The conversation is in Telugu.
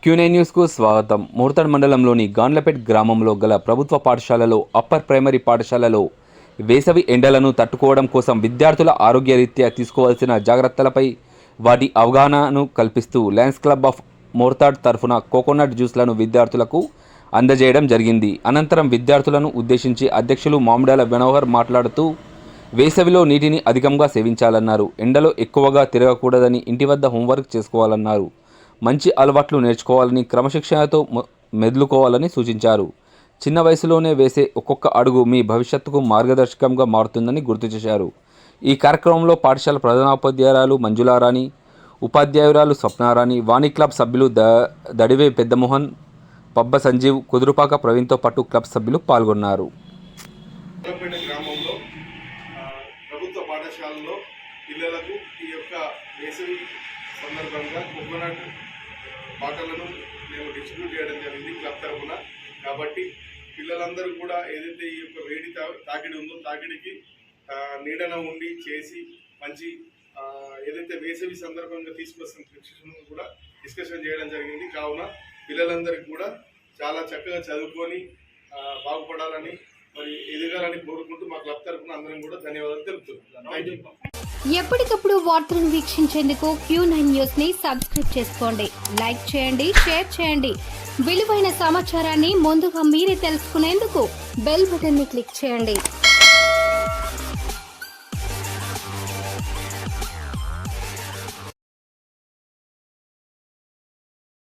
Q9 న్యూస్కు స్వాగతం. మోర్తాడ్ మండలంలోని గాన్లపేట్ గ్రామంలో గల ప్రభుత్వ పాఠశాలలో అప్పర్ ప్రైమరీ పాఠశాలలో వేసవి ఎండలను తట్టుకోవడం కోసం విద్యార్థుల ఆరోగ్యరీత్యా తీసుకోవాల్సిన జాగ్రత్తలపై వాటి అవగాహనను కల్పిస్తూ లయన్స్ క్లబ్ ఆఫ్ మోర్తాడ్ తరఫున కోకోనట్ జ్యూస్లను విద్యార్థులకు అందజేయడం జరిగింది. అనంతరం విద్యార్థులను ఉద్దేశించి అధ్యక్షులు మామిడాల మనోహర్ మాట్లాడుతూ వేసవిలో నీటిని అధికంగా సేవించాలన్నారు. ఎండలో ఎక్కువగా తిరగకూడదని, ఇంటి వద్ద హోంవర్క్ చేసుకోవాలన్నారు. మంచి అలవాట్లు నేర్చుకోవాలని, క్రమశిక్షణతో మెదులుకోవాలని సూచించారు. చిన్న వయసులోనే వేసే ఒక్కొక్క అడుగు మీ భవిష్యత్తుకు మార్గదర్శకంగా మారుతుందని గుర్తు చేశారు. ఈ కార్యక్రమంలో పాఠశాల ప్రధానోపాధ్యాయురాలు మంజులారాణి, ఉపాధ్యాయురాలు స్వప్నారాణి, వాణి క్లబ్ సభ్యులు దడివే పెద్దమోహన్, పబ్బ సంజీవ్, కుదురుపాక ప్రవీణ్తో పాటు క్లబ్ సభ్యులు పాల్గొన్నారు. ప్రభుత్వ పాఠశాలలో పిల్లలకు ఈ యొక్క వేసవి సందర్భంగా కోకోనట్ బాటలను మేము డిస్ట్రిబ్యూట్ చేయడం జరిగింది క్లబ్ తరఫున. కాబట్టి పిల్లలందరూ కూడా ఏదైతే ఈ యొక్క వేడి తాకిడి ఉందో తాకిడికి నీడన ఉండి చేసి మంచి ఏదైతే వేసవి సందర్భంగా తీసుకొస్తున్న శిక్షణ కూడా డిస్కషన్ చేయడం జరిగింది. కావున పిల్లలందరికీ కూడా చాలా చక్కగా చదువుకొని బాగుపడాలని మరి ఎదగాలని కోరుకుంటూ మా క్లబ్ తరఫున అందరం కూడా ధన్యవాదాలు తెలుపుతున్నాం. ఎప్పటికప్పుడు వార్తలను వీక్షించేందుకు Q9 న్యూస్ ని సబ్స్క్రైబ్ చేసుకోండి, లైక్ చేయండి, షేర్ చేయండి. విలువైన సమాచారాన్ని ముందుగా మీరే తెలుసుకునేందుకు బెల్ బటన్ ని క్లిక్ చేయండి.